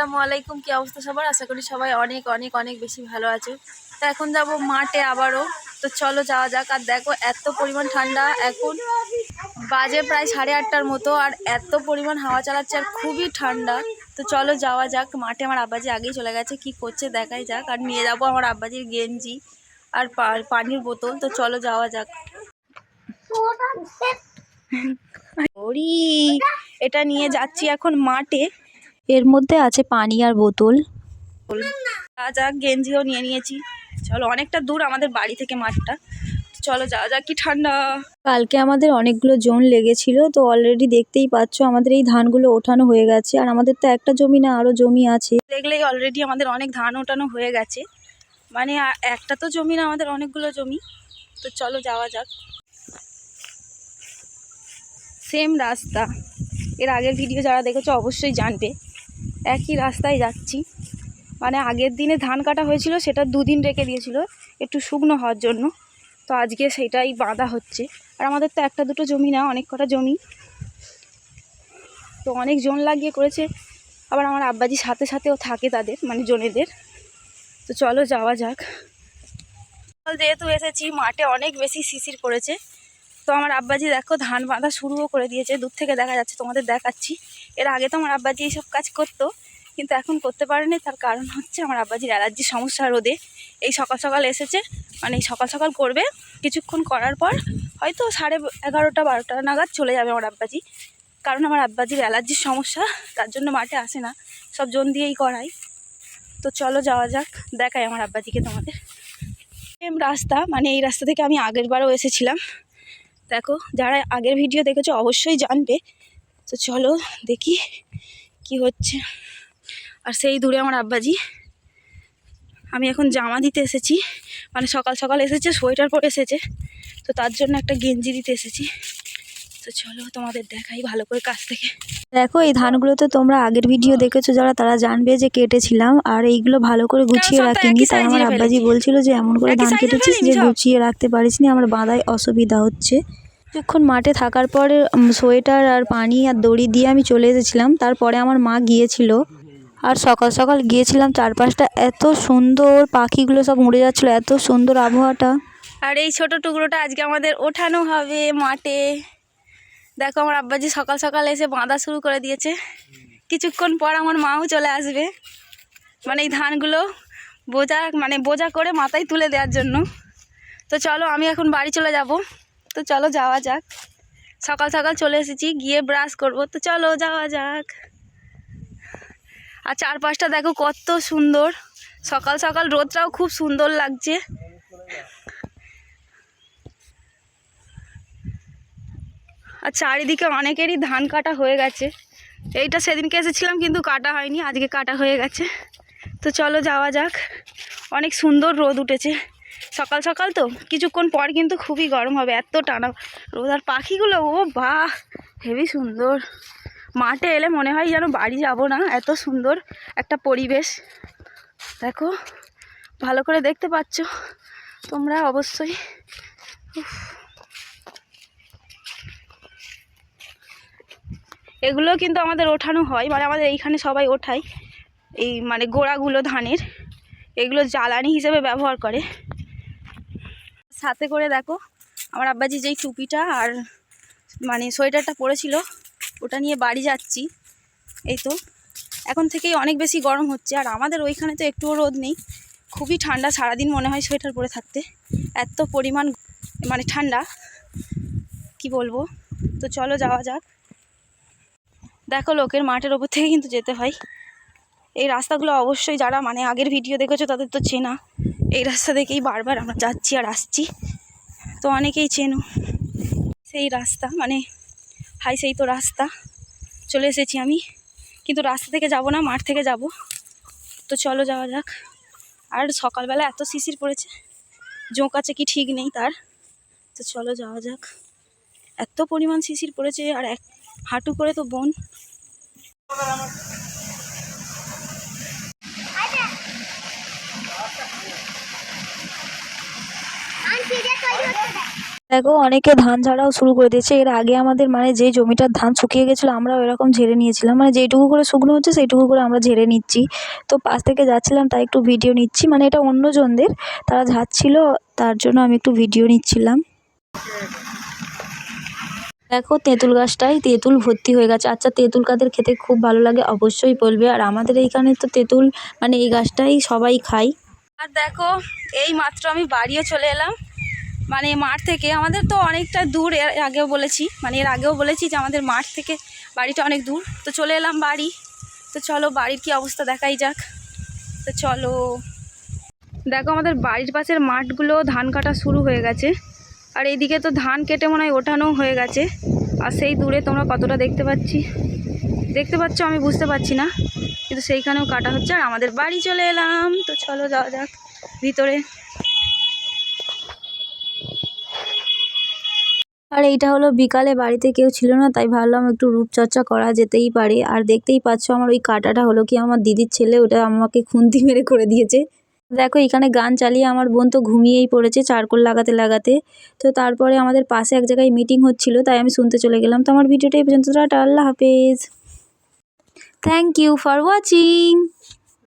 আসসালামু আলাইকুম। কি অবস্থা সবার? আশা করি সবাই অনেক অনেক অনেক বেশি ভালো আছে। তো এখন যাব মাঠে আবারও। তো চলো যাওয়া যাক। আর দেখো এত পরিমাণ ঠান্ডা, এখন বাজে প্রায় 8:30টার মতো, আর এত পরিমাণ হাওয়া চালাচ্ছে আর খুবই ঠান্ডা। তো চলো যাওয়া যাক মাঠে। আমার আব্বাজি আগেই চলে গেছে, কি করছে দেখাই যাক। আর নিয়ে যাবো আমার আব্বাজির গেঞ্জি আর পানির বোতল। তো চলো যাওয়া যাক। ওরি, এটা নিয়ে যাচ্ছি এখন মাঠে। এর মধ্যে আছে পানি আর বোতল। যাক, গেঞ্জিও নিয়ে নিয়েছি। চলো, অনেকটা দূর আমাদের বাড়ি থেকে মাঠটা। চলো যাওয়া যাক। কি ঠান্ডা। কালকে আমাদের অনেকগুলো জোন লেগেছিল, তো অলরেডি দেখতেই পাচ্ছ আমাদের এই ধানগুলো ওঠানো হয়ে গেছে। আর আমাদের তো একটা জমি না, আরো জমি আছে। দেখলেই অলরেডি আমাদের অনেক ধান ওঠানো হয়ে গেছে। মানে একটা তো জমি না, আমাদের অনেকগুলো জমি। তো চলো যাওয়া যাক। সেম রাস্তা, এর আগের ভিডিও যারা দেখেছো অবশ্যই জানবে। একই রাস্তায় যাচ্ছি। মানে আগের দিনে ধান কাটা হয়েছিল, সেটা 2 দিন রেখে দিয়েছিল একটু শুকনো হওয়ার জন্য। তো আজকে সেটাই বাঁধা হচ্ছে। আর আমাদের তো একটা দুটো জমি না, অনেক কটা জমি। তো অনেক জন লাগিয়ে করেছে। আবার আমার আব্বাজি সাথে সাথেও থাকে তাদের, মানে জনেদের। তো চলো যাওয়া যাক। যেহেতু এসেছি মাঠে, অনেক বেশি শিশির পড়েছে। তো আমার আব্বাজি দেখো ধান বাঁধা শুরুও করে দিয়েছে, দূর থেকে দেখা যাচ্ছে, তোমাদের দেখাচ্ছি। এর আগে তো আমার আব্বাজি এইসব কাজ করতো, কিন্তু এখন করতে পারেনি। তার কারণ হচ্ছে আমার আব্বাজির অ্যালার্জির সমস্যা রোদে। এই সকাল সকাল এসেছে, মানে সকাল সকাল করবে, কিছুক্ষণ করার পর হয়তো 11:30 12টা নাগাদ চলে যাবে আমার আব্বাজি। কারণ আমার আব্বাজির অ্যালার্জির সমস্যা, তার জন্য মাঠে আসে না, সব জন দিয়েই করাই। তো চলো যাওয়া যাক, দেখাই আমার আব্বাজিকে তোমাদের। সেম রাস্তা, মানে এই রাস্তা থেকে আমি আগের বারও এসেছিলাম। দেখো, যারা আগের ভিডিও দেখেছো অবশ্যই জানবে। তো চলো দেখি কি হচ্ছে। আর সেই দূরে আমার আব্বাজি। আমি এখন জামা দিতে এসেছি, মানে সকাল সকাল এসেছে, সোয়েটার পরে এসেছে। তো তার জন্য একটা গেঞ্জি দিতে এসেছি। তো চলো তোমাদের দেখাই ভালো করে কাছ থেকে। দেখো, এই ধানগুলো তো তোমরা আগের ভিডিও দেখেছো যারা, তারা জানবে যে কেটেছিলাম। আর এইগুলো ভালো করে গুছিয়ে রাখিনি, তাই আমার আব্বাজি বলছিল যে এমন করে ধান কেটেছিস যে গুছিয়ে রাখতে পারিসনি, আমার বাঁধায় অসুবিধা হচ্ছে। কিছুক্ষণ মাঠে থাকার পরে সোয়েটার আর পানি আর দড়ি দিয়ে আমি চলে এসেছিলাম। তারপরে আমার মা গিয়েছিল, আর সকাল সকাল গিয়েছিলাম। চারপাশটা এত সুন্দর, পাখিগুলো সব উড়ে যাচ্ছিলো, এত সুন্দর আবহাওয়াটা। আর এই ছোট টুকরোটা আজকে আমাদের ওঠানো হবে মাঠে। দেখো, আমার আব্বাজি সকাল সকাল এসে বাঁধা শুরু করে দিয়েছে। কিছুক্ষণ পর আমার মাও চলে আসবে, মানে এই ধানগুলো বোঝা করে মাথায় তুলে দেওয়ার জন্য। তো চলো, আমি এখন বাড়ি চলে যাব। তো চলো যাওয়া যাক। সকাল সকাল চলে এসেছি, গিয়ে ব্রাশ করব। তো চলো যাওয়া যাক। আর চারপাশটা দেখো কত সুন্দর, সকাল সকাল রোদটাও খুব সুন্দর লাগছে। আর চারিদিকে অনেকেরই ধান কাটা হয়ে গেছে। এইটা সেদিনকে এসেছিলাম কিন্তু কাটা হয়নি, আজকে কাটা হয়ে গেছে। তো চলো যাওয়া যাক। অনেক সুন্দর রোদ উঠেছে সকাল সকাল। তো কিছুক্ষণ পর কিন্তু খুবই গরম হবে, এত টানা রোদ। আর পাখিগুলো, ও বাহ, হেবি সুন্দর। মাঠে এলে মনে হয় যেন বাড়ি যাব না, এত সুন্দর একটা পরিবেশ। দেখো, ভালো করে দেখতে পাচ্ছ তোমরা অবশ্যই। এগুলো কিন্তু আমাদের ওঠানো হয়, মানে আমাদের এইখানে সবাই ওঠায় এই মানে গোড়াগুলো ধানের। এগুলো জ্বালানি হিসেবে ব্যবহার করে। সাথে করে দেখো, আমার আব্বাজি যেই টুপিটা আর মানে সোয়েটারটা পরেছিল, ওটা নিয়ে বাড়ি যাচ্ছি। এই তো এখন থেকেই অনেক বেশি গরম হচ্ছে। আর আমাদের ওইখানে তো একটুও রোদ নেই, খুবই ঠান্ডা। সারাদিন মনে হয় সোয়েটার পরে থাকতে, এত পরিমাণ মানে ঠান্ডা, কি বলবো। তো চলো যাওয়া যাক। দেখো, লোকের মাঠের ওপর থেকে কিন্তু যেতে হয়। এই রাস্তাগুলো অবশ্যই যারা মানে আগের ভিডিও দেখেছো তাদের তো চেনা। এই রাস্তা থেকেই বারবার আমরা যাচ্ছি আর আসছি, তো অনেকেই চেনো সেই রাস্তা। মানে সেই তো রাস্তা চলে এসেছি আমি, কিন্তু রাস্তা থেকে যাব না, মাঠ থেকে যাব। তো চলো যাওয়া যাক। আর সকালবেলা এত শিশির পড়েছে, জোঁক আছে কি ঠিক নেই তার। তো চলো যাওয়া যাক। এত পরিমাণ শিশির পড়েছে, আর এক হাঁটু করে তো বোন। দেখো অনেকে ধান ঝাড়াও শুরু করে দিয়েছে। এর আগে আমাদের মানে যেই জমিটার ধান শুকিয়ে গেছিলো আমরাও এরকম ঝেড়ে নিয়েছিলাম, মানে যেইটুকু করে শুকনো হচ্ছে সেইটুকু করে আমরা ঝেড়ে নিচ্ছি। তো পাশ থেকে যাচ্ছিলাম তাই একটু ভিডিও নিচ্ছি, মানে এটা অন্যজনদের, তারা ঝাড়ছিল তার জন্য আমি একটু ভিডিও নিচ্ছিলাম। দেখো তেঁতুল গাছটায় তেঁতুল ভর্তি হয়ে গেছে। আচ্ছা, তেঁতুল কাদের খেতে খুব ভালো লাগে অবশ্যই বলবে। আর আমাদের এইখানে তো তেঁতুল মানে এই গাছটাই সবাই খায়। আর দেখো এই মাত্র আমি বাড়িও চলে এলাম, মানে মাঠ থেকে আমাদের তো অনেকটা দূর। এর আগেও বলেছি, মানে এর আগেও বলেছি যে আমাদের মাঠ থেকে বাড়িটা অনেক দূর। তো চলে এলাম বাড়ি। তো চলো বাড়ির কি অবস্থা দেখাই যাক। তো চলো দেখো আমাদের বাড়ির পাশের মাঠগুলো ধান কাটা শুরু হয়ে গেছে। আর এইদিকে তো ধান কেটে মনে হয় ওঠানো হয়ে গেছে। আর সেই দূরে তোমরা কতটা দেখতে পাচ্ছ আমি বুঝতে পারছি না, কিন্তু সেইখানেও কাটা হচ্ছে। আর আমাদের বাড়ি চলে এলাম। তো চলো যাওয়া যাক ভিতরে। আর এইটা হলো বিকালে, বাড়িতে কেউ ছিল না তাই ভাবলাম একটু রূপচর্চা করা যেতেই পারে। আর দেখতেই পাচ্ছ আমার ওই কাটাটা হলো কি আমার দিদির ছেলে, ওটা আমাকে খুন্তি মেরে করে দিয়েছে। দেখো এখানে গান চালিয়ে আমার বোন তো ঘুমিয়েই পড়েছে চারকোল লাগাতে লাগাতে। তো তারপরে আমাদের পাশে এক জায়গায় মিটিং হচ্ছিল তাই আমি শুনতে চলে গেলাম। তো আমার ভিডিওটা এই পর্যন্ত, টাটা, আল্লাহ হাফেজ, থ্যাংক ইউ ফর ওয়াচিং।